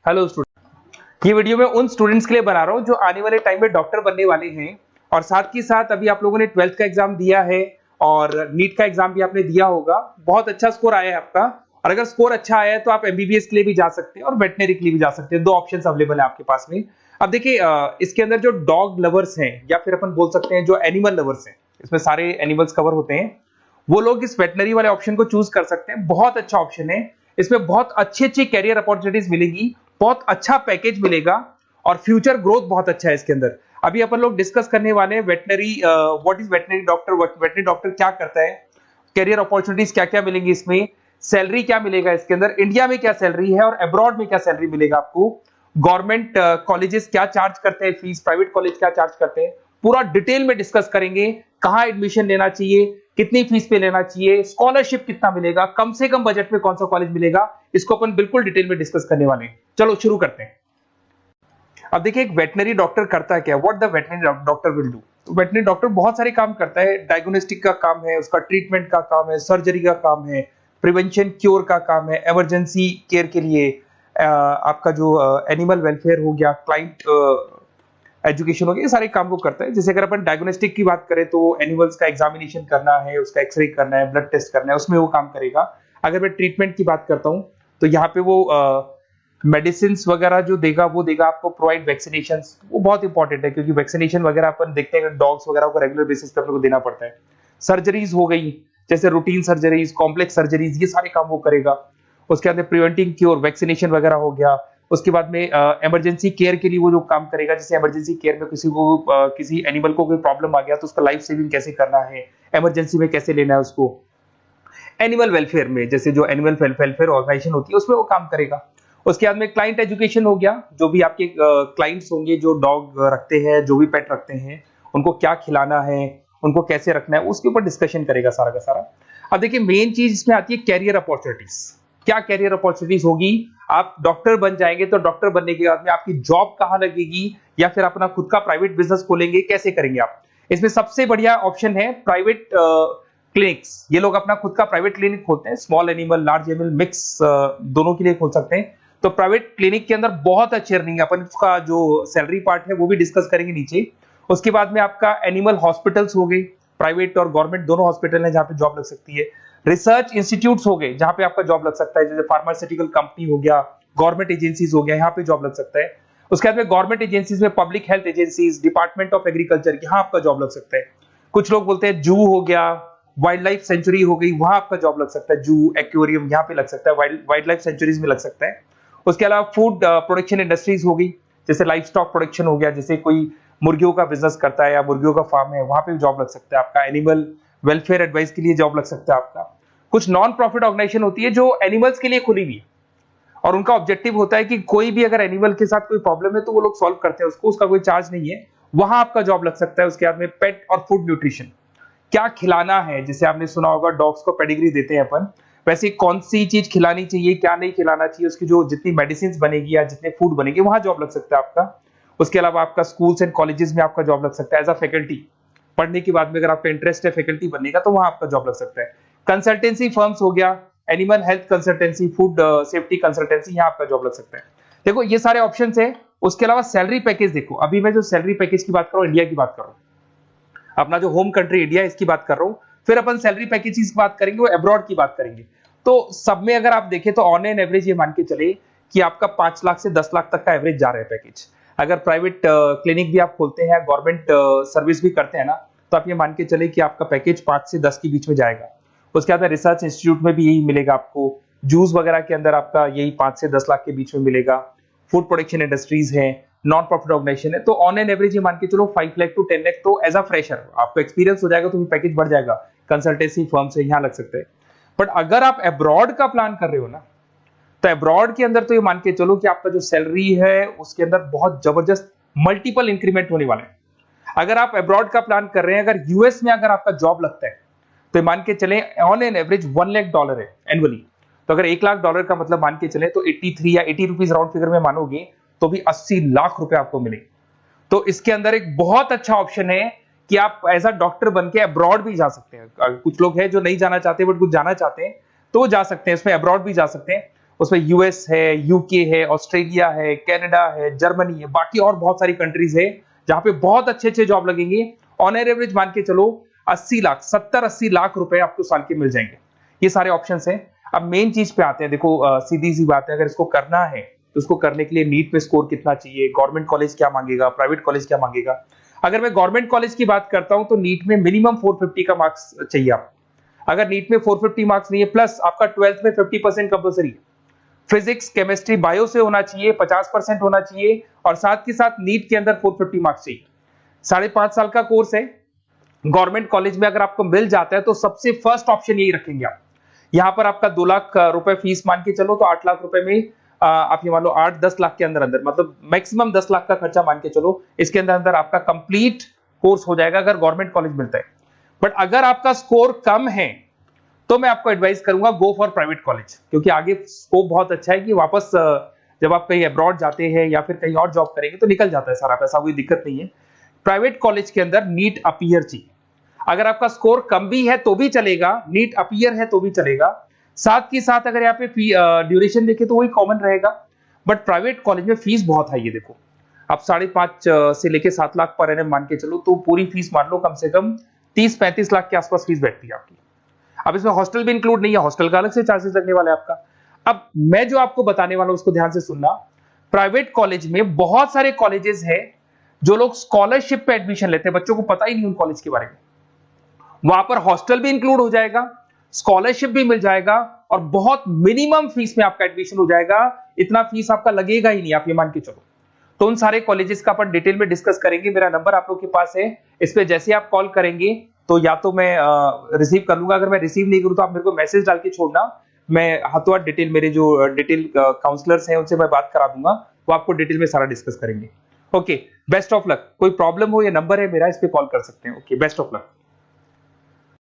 Hello student, ये video मैं उन स्टूडेंट्स के लिए बना रहा हूँ जो आने वाले टाइम में डॉक्टर बनने वाले हैं और साथ ही साथ अभी आप लोगों ने 12th का एग्जाम दिया है और नीट का एग्जाम भी आपने दिया होगा। बहुत अच्छा स्कोर आया है आपका और अगर स्कोर अच्छा आया है तो आप एमबीबीएस के लिए भी जा सकते हैं और वेटनरी के लिए भी जा सकते हैं। दो ऑप्शंस अवेलेबल है आपके पास में। अब देखिए, इसके अंदर जो डॉग लवर्स हैं या फिर अपन बोल सकते हैं जो एनिमल लवर्स हैं, इसमें सारे एनिमल्स कवर होते हैं, वो लोग इस वेटनरी वाले ऑप्शन को चूज कर सकते हैं। बहुत अच्छा ऑप्शन है, इसमें बहुत अच्छी अच्छी कैरियर अपॉर्चुनिटीज मिलेगी, बहुत अच्छा पैकेज मिलेगा और फ्यूचर ग्रोथ बहुत अच्छा है इसके अंदर। अभी अपन लोग डिस्कस करने वाले हैं veterinary, what is veterinary doctor, veterinary doctor क्या करता है, कैरियर अपॉर्चुनिटीज क्या क्या मिलेंगी इसमें, सैलरी क्या मिलेगा इसके अंदर, इंडिया में क्या सैलरी है और अब्रॉड में क्या सैलरी मिलेगा आपको, गवर्नमेंट कॉलेजेस क्या चार्ज करते हैं फीस, प्राइवेट कॉलेज क्या चार्ज करते हैं, पूरा डिटेल में डिस्कस करेंगे। कहां एडमिशन लेना चाहिए, कितनी फीस पे लेना चाहिए, स्कॉलरशिप कितना मिलेगा, कम से कम बजट में कौन सा कॉलेज मिलेगा, इसको अपन बिल्कुल डिटेल में डिस्कस करने वाले हैं। चलो शुरू करते हैं। अब देखिए, एक वेटनरी डॉक्टर करता है क्या, what the veterinary doctor will do. तो वेटनरी डॉक्टर बहुत सारे काम करता है। डायग्नोस्टिक का काम है, उसका ट्रीटमेंट का काम है, सर्जरी का काम है, प्रिवेंशन क्योर का काम है, इमरजेंसी केयर के लिए आपका जो एनिमल वेलफेयर हो गया, क्लाइंट एजुकेशन हो गया, ये सारे काम को करता है। जैसे अगर अपन डायग्नोस्टिक की बात करें तो एनिमल्स का एग्जामिनेशन करना है, उसका एक्सरे करना है, ब्लड टेस्ट करना है, उसमें वो काम करेगा। अगर मैं ट्रीटमेंट की बात करता हूँ तो यहाँ पे वो मेडिसिन वगैरह जो देगा वो देगा आपको, प्रोवाइड वैक्सीनेशन, वो बहुत इंपॉर्टेंट है क्योंकि वैक्सीनेशन वगैरह अपन देखते हैं डॉग्स वगैरह को रेगुलर बेसिस पे अपने को देना पड़ता है। सर्जरीज हो गई, जैसे रूटीन सर्जरीज, कॉम्प्लेक्स सर्जरीज, ये सारे काम वो करेगा। उसके अंदर प्रिवेंटिंग क्योर, वैक्सीनेशन वगैरह हो गया। उसके बाद में इमरजेंसी केयर के लिए वो जो काम करेगा, जैसे इमरजेंसी केयर में किसी को किसी एनिमल को कोई प्रॉब्लम आ गया तो उसका लाइफ सेविंग कैसे करना है, इमरजेंसी में कैसे लेना है उसको। एनिमल वेलफेयर में, जैसे जो एनिमल वेलफेयर ऑर्गेनाइजेशन होती है उसमें वो काम करेगा। उसके बाद में क्लाइंट एजुकेशन हो गया, जो भी आपके क्लाइंट्स होंगे जो डॉग रखते हैं, जो भी पेट रखते हैं, उनको क्या खिलाना है, उनको कैसे रखना है, उसके ऊपर डिस्कशन करेगा सारा का सारा। अब देखिए, मेन चीज इसमें आती है कैरियर अपॉर्चुनिटीज। क्या कैरियर अपॉर्चुनिटीज होगी, आप डॉक्टर बन जाएंगे तो डॉक्टर बनने के बाद में आपकी जॉब कहां लगेगी या फिर अपना खुद का प्राइवेट बिजनेस खोलेंगे, कैसे करेंगे आप। इसमें सबसे बढ़िया ऑप्शन है प्राइवेट क्लिनिक्स। ये लोग अपना खुद का प्राइवेट क्लिनिक खोलते हैं, small animal, large animal, mix दोनों के लिए खोल सकते हैं। तो प्राइवेट क्लिनिक के अंदर बहुत अच्छी अर्निंग है। अपन उसका जो सैलरी पार्ट है वो भी डिस्कस करेंगे नीचे। उसके बाद में आपका एनिमल हॉस्पिटल्स हो गए, प्राइवेट और गवर्नमेंट दोनों हॉस्पिटल हैं जहां पे जॉब लग सकती है। रिसर्च इंस्टीट्यूट्स हो गए जहां पे आपका जॉब लग सकता है, जैसे फार्मास्यूटिकल कंपनी हो गया, गवर्नमेंट एजेंसीज हो गया, यहाँ पे जॉब लग सकता है। उसके बाद में गवर्नमेंट एजेंसीज में public health agencies, department of agriculture, यहाँ आपका जॉब लग सकता है। कुछ लोग बोलते हैं जू हो गया, वाइल्ड लाइफ सेंचुरी हो गई, वहां आपका जॉब लग सकता है। जू, एक्वेरियम, यहाँ पे लग सकता है, वाइल्ड लाइफ सेंचुरीज में लग सकता है। उसके अलावा फूड प्रोडक्शन इंडस्ट्रीज हो गई, जैसे लाइफ स्टॉक प्रोडक्शन हो गया, जैसे कोई मुर्गियों का बिजनेस करता है या मुर्गियों का फार्म है, वहां पे जॉब लग सकता है आपका। एनिमल वेलफेयर एडवाइस के लिए जॉब लग सकता है आपका। कुछ नॉन प्रॉफिट ऑर्गेनाइजेशन होती है जो एनिमल्स के लिए खुली हुई है और उनका ऑब्जेक्टिव होता है कि कोई भी अगर एनिमल के साथ कोई प्रॉब्लम है तो वो लोग सॉल्व करते हैं उसको, उसका कोई चार्ज नहीं है, वहां आपका जॉब लग सकता है। उसके बाद में पेट और फूड न्यूट्रिशन, क्या खिलाना है, जैसे आपने सुना होगा डॉग्स को पेडिग्री देते हैं अपन, वैसे कौन सी चीज खिलानी चाहिए, क्या नहीं खिलाना चाहिए, उसकी जो जितनी मेडिसिन बनेगी या जितने फूड बनेंगे वहां जॉब लग सकता है आपका। उसके अलावा आपका स्कूल्स एंड कॉलेजेस में आपका जॉब लग सकता है एज अ फैकल्टी। पढ़ने के बाद में अगर आपका इंटरेस्ट है फैकल्टी बनने का तो वहां आपका जॉब लग सकता है। कंसल्टेंसी फर्म्स हो गया, animal health consultancy, food safety consultancy, यहाँ आपका जॉब लग सकता है। देखो ये सारे ऑप्शंस है। उसके अलावा सैलरी पैकेज देखो, अभी मैं जो सैलरी पैकेज की बात कर रहा हूँ इंडिया की बात कर रहा हूँ, अपना जो होम कंट्री इंडिया इसकी बात कर रहा हूँ। फिर अपन सैलरी पैकेज की बात करेंगे, वो अब्रॉड की बात करेंगे। तो सब में अगर आप देखें तो ऑन एन एवरेज ये मान के चले कि आपका 5 लाख से 10 लाख तक का एवरेज जा रहा है पैकेज। अगर प्राइवेट क्लिनिक भी आप खोलते हैं, गवर्नमेंट सर्विस भी करते हैं ना, तो आप ये मान के चले कि आपका पैकेज 5 से 10 के बीच में जाएगा। उसके बाद रिसर्च इंस्टीट्यूट में भी यही मिलेगा आपको। जूस वगैरह के अंदर आपका यही 5 से 10 लाख के बीच में मिलेगा। फूड प्रोडक्शन इंडस्ट्रीज है, नॉन प्रॉफिट ऑर्गेनाइजेशन है, तो ऑन एन एवरेज ये मान के चलो 5 लाख टू 10 लाख। तो एज अ फ्रेशर आपको एक्सपीरियंस हो जाएगा तो पैकेज बढ़ जाएगा। कंसल्टेंसी फर्म से यहाँ लग सकते हैं। बट अगर आप अब्रॉड का प्लान कर रहे हो ना, तो अब्रॉड के अंदर तो ये मान के चलो कि आपका जो सैलरी है उसके अंदर बहुत जबरदस्त मल्टीपल इंक्रीमेंट होने वाले हैं। अगर आप अब्रॉड का प्लान कर रहे हैं, अगर यूएस में अगर आपका जॉब लगता है तो मान के चले ऑन एन एवरेज $1 लाख है एनुअली। तो अगर $1 लाख का मतलब मान के चले तो 83 या 80 रुपीज राउंड फिगर में मानोगे तो भी 80 लाख रुपए आपको मिले। तो इसके अंदर एक बहुत अच्छा ऑप्शन है कि आप एज अ डॉक्टर बन के अब्रॉड भी जा सकते हैं। कुछ लोग हैं जो नहीं जाना चाहते बट कुछ जाना चाहते हैं तो वो जा सकते हैं, इसमें अब्रॉड भी जा सकते हैं। उसमें यूएस है, यूके है, ऑस्ट्रेलिया है, कनाडा है, जर्मनी है, बाकी और बहुत सारी कंट्रीज है जहां पे बहुत अच्छे अच्छे जॉब लगेंगे। ऑन एवरेज मान के चलो 80 लाख, 70-80 लाख रुपए आपको साल के मिल जाएंगे। ये सारे ऑप्शंस हैं। अब मेन चीज पे आते हैं। देखो सीधी सी बात है, अगर इसको करना है तो उसको करने के लिए नीट में स्कोर कितना चाहिए, गवर्नमेंट कॉलेज क्या मांगेगा, प्राइवेट कॉलेज क्या मांगेगा। अगर मैं गवर्नमेंट कॉलेज की बात करता हूं तो नीट में मिनिमम 450 का मार्क्स चाहिए आपको। अगर नीट में 450 मार्क्स नहीं है, प्लस आपका 12th में 50% कंपल्सरी है, फिजिक्स, केमिस्ट्री, बायो से होना चाहिए, 50% होना चाहिए, और साथ के साथ नीट के अंदर 450 मार्क्स चाहिए। 5.5 साल का कोर्स है। गवर्नमेंट कॉलेज में अगर आपको मिल जाता है तो सबसे फर्स्ट ऑप्शन यही रखेंगे आप। यहां पर आपका 2 लाख रुपए फीस मान के चलो तो 8 लाख रुपए में आप ये मान लो 8-10 लाख के अंदर अंदर, मतलब मैक्सिमम 10 लाख का खर्चा मान के चलो, इसके अंदर अंदर आपका कंप्लीट कोर्स हो जाएगा अगर गवर्नमेंट कॉलेज मिलता है। बट अगर आपका स्कोर कम है तो मैं आपको एडवाइस करूंगा गो फॉर प्राइवेट कॉलेज, क्योंकि आगे स्कोप बहुत अच्छा है कि वापस जब आप कहीं अब्रॉड जाते हैं या फिर कहीं और जॉब करेंगे तो निकल जाता है सारा पैसा, कोई दिक्कत नहीं है। प्राइवेट कॉलेज के अंदर नीट अपीयर चाहिए। अगर आपका स्कोर कम भी है तो भी चलेगा, नीट अपीयर है तो भी चलेगा। साथ के साथ अगर यहाँ पे ड्यूरेशन देखें तो वही कॉमन रहेगा। बट प्राइवेट कॉलेज में फीस बहुत हाई है। देखो आप 5.5 से लेके 7 लाख पर एनम मान के चलो तो पूरी फीस मान लो कम से कम 30-35 लाख के आसपास फीस बैठती है आपकी। अब इसमें हॉस्टल भी इंक्लूड नहीं है, हॉस्टल का अलग से चार्जेस लगने वाला है आपका। अब मैं जो आपको बताने वाला हूं उसको ध्यान से सुनना। प्राइवेट कॉलेज में बहुत सारे कॉलेजेस हैं जो लोग स्कॉलरशिप पे एडमिशन लेते हैं, बच्चों को पता ही नहीं उन कॉलेज के बारे में। वहां पर हॉस्टल भी इंक्लूड हो जाएगा, स्कॉलरशिप भी मिल जाएगा, और बहुत मिनिमम फीस में आपका एडमिशन हो जाएगा। इतना फीस आपका लगेगा ही नहीं, आप ये मान के चलो। तो उन सारे कॉलेजेस का अपन डिटेल में डिस्कस करेंगे। मेरा नंबर आप लोग के पास है, इस पे जैसे आप कॉल करेंगे तो या तो मैं रिसीव कर लूंगा, अगर मैं रिसीव नहीं करूं तो आप मेरे को मैसेज डाल के छोड़ना, मैं हाथों हाथ डिटेल, मेरे जो डिटेल काउंसलर्स हैं उनसे मैं बात करा दूंगा, वो आपको डिटेल में सारा डिस्कस करेंगे। Okay, best of luck. कोई प्रॉब्लम हो, ये नंबर है मेरा, इस पे कॉल कर सकते हैं। Okay, best of luck.